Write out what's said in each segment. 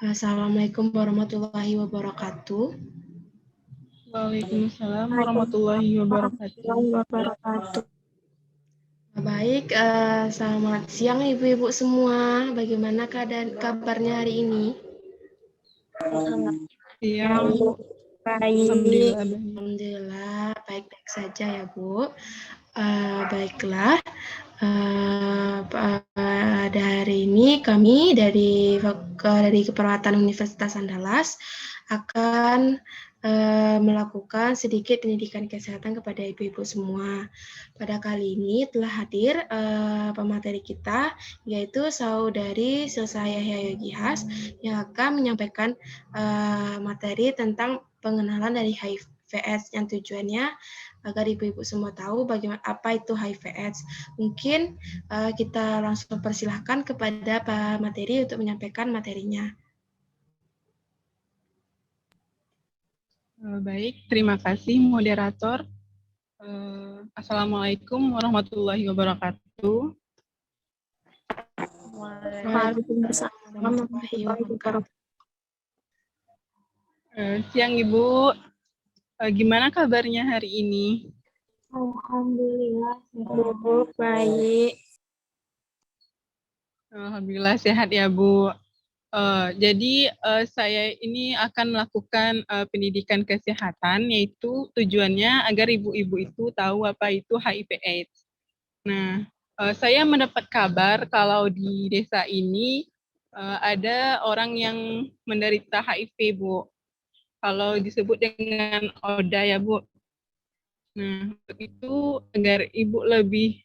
Assalamualaikum warahmatullahi wabarakatuh. Waalaikumsalam warahmatullahi wabarakatuh. Baik, selamat siang ibu-ibu semua. Bagaimana kabarnya hari ini? Siang, Baik. alhamdulillah baik. Alhamdulillah, baik-baik saja ya Bu. Baiklah, pada hari ini kami dari Keperawatan Universitas Andalas akan melakukan sedikit pendidikan kesehatan kepada ibu-ibu semua. Pada kali ini telah hadir pemateri kita, yaitu Saudari Silsaya Yogihas, yang akan menyampaikan materi tentang pengenalan dari HIV/AIDS yang tujuannya agar ibu-ibu semua tahu bagaimana apa itu HIV/AIDS. Mungkin kita langsung persilahkan kepada Pak Materi untuk menyampaikan materinya. Baik, terima kasih moderator. Assalamualaikum warahmatullahi wabarakatuh. Waalaikumsalam warahmatullahi wabarakatuh. Siang Ibu, gimana kabarnya hari ini? Alhamdulillah sehat, baik. Alhamdulillah sehat ya Bu. Jadi saya ini akan melakukan pendidikan kesehatan, yaitu tujuannya agar ibu-ibu itu tahu apa itu HIV/AIDS. Nah, saya mendapat kabar kalau di desa ini ada orang yang menderita HIV, Bu. Kalau disebut dengan ODA ya, Bu. Nah, untuk itu agar Ibu lebih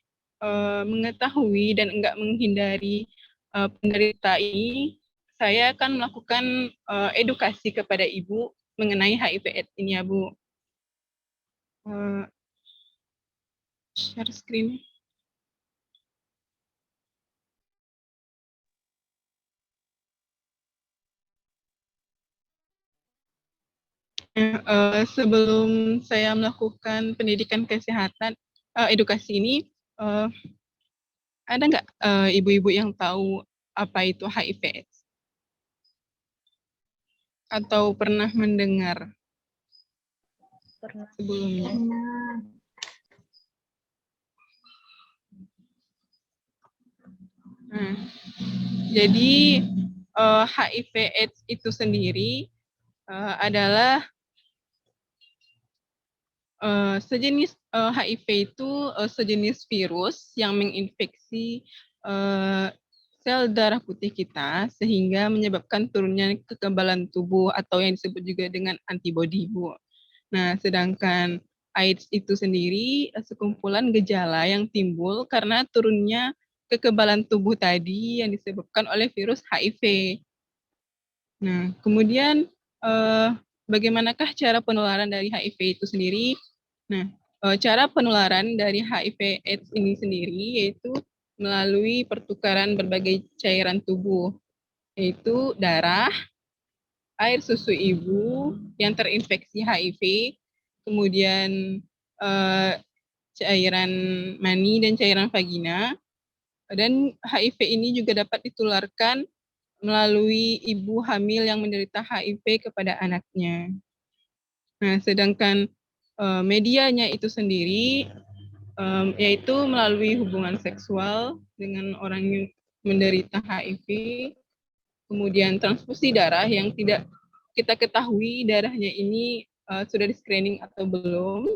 mengetahui dan enggak menghindari penderita ini, saya akan melakukan edukasi kepada Ibu mengenai HIV/AIDS ini ya, Bu. Share screen. Sebelum saya melakukan pendidikan kesehatan, edukasi ini, ada nggak ibu-ibu yang tahu apa itu HIV/AIDS? Atau pernah mendengar sebelumnya? Nah, jadi HIV/AIDS itu sendiri adalah sejenis HIV itu sejenis virus yang menginfeksi sel darah putih kita sehingga menyebabkan turunnya kekebalan tubuh atau yang disebut juga dengan antibodi, Bu. Nah, sedangkan AIDS itu sendiri sekumpulan gejala yang timbul karena turunnya kekebalan tubuh tadi yang disebabkan oleh virus HIV. Nah, kemudian bagaimanakah cara penularan dari HIV itu sendiri? Nah, cara penularan dari HIV/AIDS ini sendiri yaitu melalui pertukaran berbagai cairan tubuh, yaitu darah, air susu ibu yang terinfeksi HIV, kemudian cairan mani dan cairan vagina, dan HIV ini juga dapat ditularkan melalui ibu hamil yang menderita HIV kepada anaknya. Nah, sedangkan medianya itu sendiri yaitu melalui hubungan seksual dengan orang yang menderita HIV, kemudian transfusi darah yang tidak kita ketahui darahnya ini sudah di screening atau belum,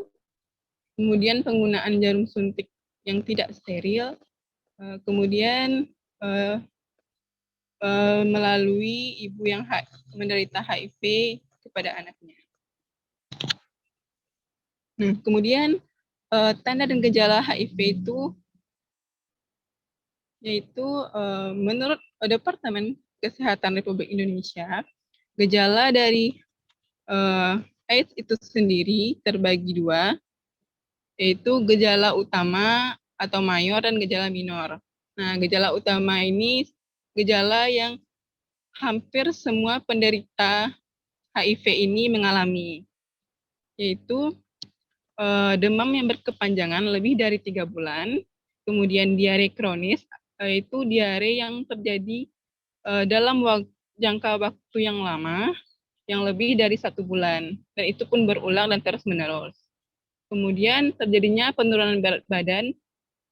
kemudian penggunaan jarum suntik yang tidak steril, kemudian melalui ibu yang menderita HIV kepada anaknya. Nah, kemudian tanda dan gejala HIV itu yaitu menurut Departemen Kesehatan Republik Indonesia, gejala dari AIDS itu sendiri terbagi dua, yaitu gejala utama atau mayor dan gejala minor. Nah, gejala utama ini gejala yang hampir semua penderita HIV ini mengalami, yaitu demam yang berkepanjangan lebih dari 3 bulan, kemudian diare kronis, yaitu diare yang terjadi dalam jangka waktu yang lama, yang lebih dari 1 bulan, dan itu pun berulang dan terus-menerus. Kemudian terjadinya penurunan berat badan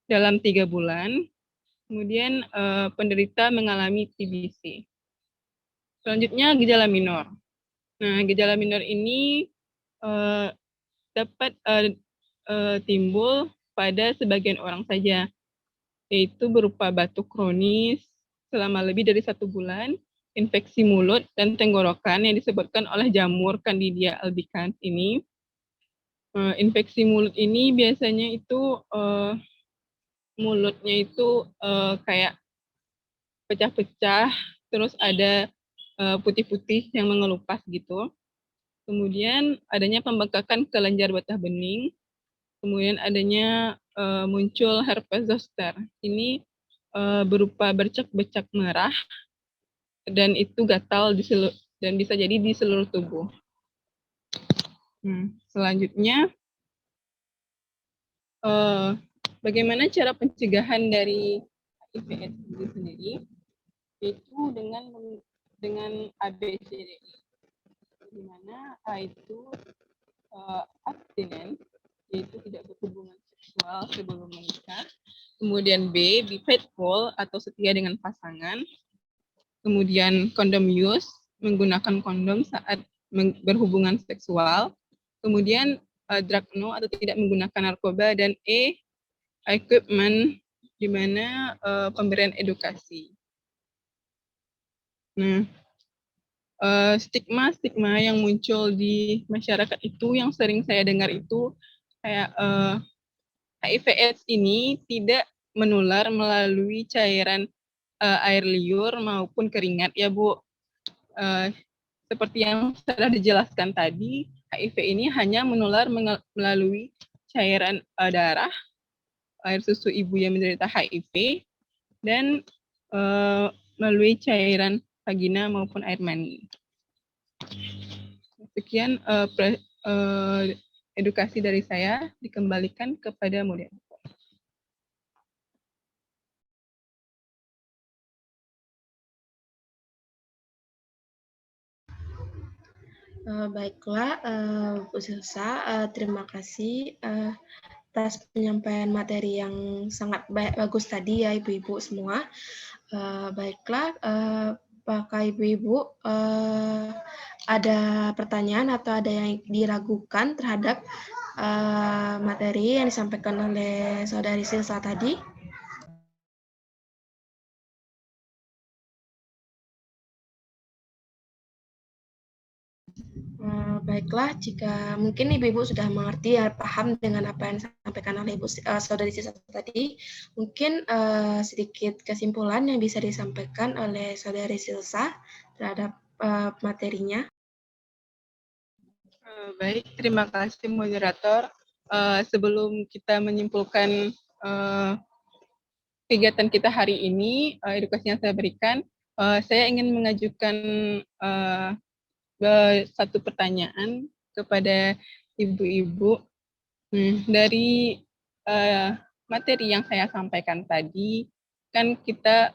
dalam 3 bulan, kemudian penderita mengalami TBC. Selanjutnya gejala minor. Nah, gejala minor ini dapat timbul pada sebagian orang saja, yaitu berupa batuk kronis selama lebih dari 1 bulan, infeksi mulut dan tenggorokan yang disebabkan oleh jamur Candida albicans ini. Infeksi mulut ini biasanya itu mulutnya itu kayak pecah-pecah, terus ada putih-putih yang mengelupas gitu. Kemudian adanya pembengkakan kelenjar getah bening, kemudian adanya muncul herpes zoster. Ini berupa bercak-bercak merah dan itu gatal dan bisa jadi di seluruh tubuh. Selanjutnya, bagaimana cara pencegahan dari HIV/AIDS itu sendiri? Yaitu dengan ABCDE, di mana A itu abstinen, yaitu tidak berhubungan seksual sebelum menikah. Kemudian B, be faithful atau setia dengan pasangan. Kemudian kondom use, menggunakan kondom saat berhubungan seksual. Kemudian drug no atau tidak menggunakan narkoba, dan E, equipment, di mana pemberian edukasi. Nah, stigma yang muncul di masyarakat itu yang sering saya dengar itu kayak HIV/AIDS ini tidak menular melalui cairan air liur maupun keringat ya Bu. Seperti yang sudah dijelaskan tadi, HIV ini hanya menular melalui cairan darah, air susu ibu yang menderita HIV, dan melalui cairan vagina maupun air mani. Sekian edukasi dari saya, dikembalikan kepada moderator. Baiklah, Bu Silsa, terima kasih atas penyampaian materi yang sangat bagus tadi ya Ibu-Ibu semua. Baiklah, apakah Ibu-Ibu ada pertanyaan atau ada yang diragukan terhadap materi yang disampaikan oleh Saudari Silsa tadi? Baiklah, jika mungkin Ibu-Ibu sudah mengerti ya, paham dengan apa yang disampaikan oleh Saudari Silsa tadi, mungkin sedikit kesimpulan yang bisa disampaikan oleh Saudari Silsa terhadap materinya. Baik, terima kasih moderator. Sebelum kita menyimpulkan kegiatan kita hari ini, edukasi yang saya berikan, saya ingin mengajukan satu pertanyaan kepada ibu-ibu. Dari materi yang saya sampaikan tadi, kan kita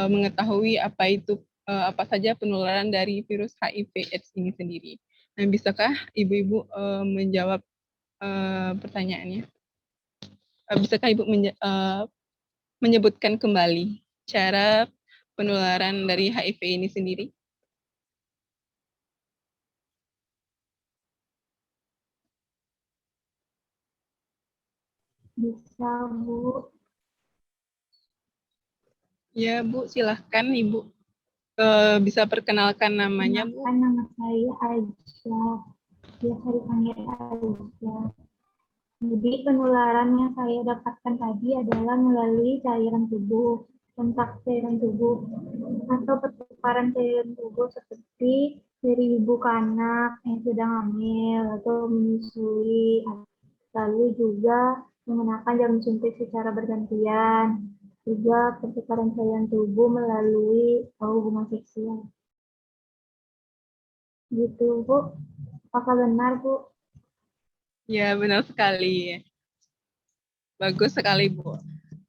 mengetahui apa saja penularan dari virus HIV/AIDS ini sendiri. Nah, bisakah ibu-ibu menjawab pertanyaannya? Bisakah ibu menyebutkan kembali cara penularan dari HIV ini sendiri? Bisa, Bu. Ya, Bu, silahkan Ibu. Bisa perkenalkan namanya, Bu? Nama saya Aisyah. Biasa dipanggil Aisyah. Jadi penularan yang saya dapatkan tadi adalah melalui cairan tubuh, kontak cairan tubuh, atau pertukaran cairan tubuh seperti dari ibu ke anak yang sedang hamil atau menyusui. Lalu juga menggunakan jarum suntik secara bergantian. Juga pertukaran cairan tubuh melalui hubungan seksual. Gitu, Bu. Apakah benar, Bu? Ya, benar sekali. Bagus sekali, Bu.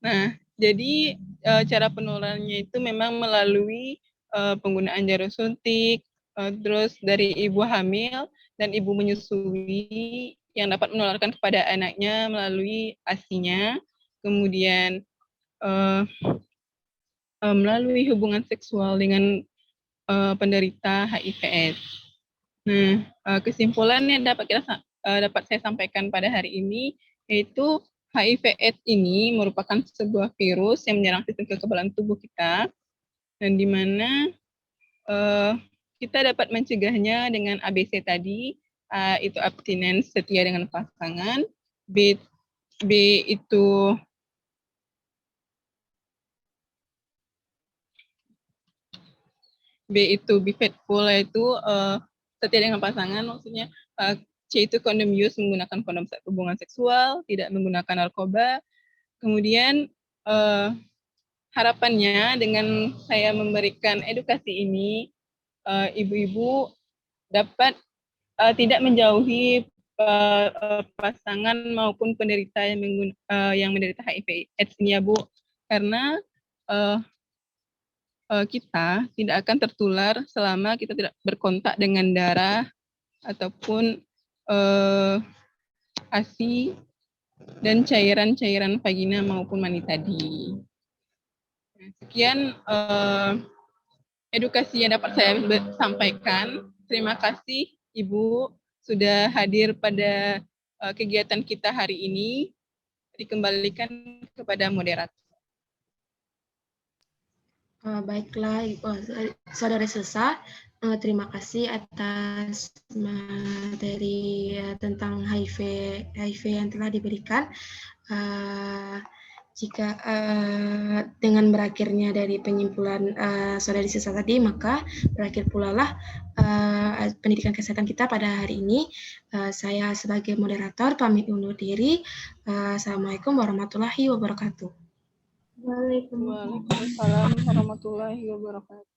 Nah, jadi cara penularannya itu memang melalui penggunaan jarum suntik, terus dari ibu hamil dan ibu menyusui yang dapat menularkan kepada anaknya melalui ASI-nya, kemudian melalui hubungan seksual dengan penderita HIV/AIDS. Nah, kesimpulan yang dapat saya sampaikan pada hari ini yaitu HIV/AIDS ini merupakan sebuah virus yang menyerang sistem kekebalan tubuh kita, dan di mana kita dapat mencegahnya dengan ABC tadi, A itu abstinens setia dengan pasangan, B itu be faithful, yaitu setia dengan pasangan, maksudnya C itu condom use, menggunakan kondom saat hubungan seksual, tidak menggunakan narkoba. Kemudian harapannya dengan saya memberikan edukasi ini, ibu-ibu dapat tidak menjauhi pasangan maupun penderita yang menderita HIV/AIDS ini ya Bu, karena kita tidak akan tertular selama kita tidak berkontak dengan darah ataupun ASI dan cairan-cairan vagina maupun mani tadi. Sekian edukasi yang dapat saya sampaikan. Terima kasih Ibu sudah hadir pada kegiatan kita hari ini. Dikembalikan kepada moderator. Baiklah, Saudara Selsa, terima kasih atas materi tentang HIV yang telah diberikan. Jika dengan berakhirnya dari penyimpulan Saudari Selsa tadi, maka berakhir pula lah pendidikan kesehatan kita pada hari ini. Saya sebagai moderator pamit undur diri. Assalamualaikum warahmatullahi wabarakatuh. Waalaikumsalam warahmatullahi wabarakatuh.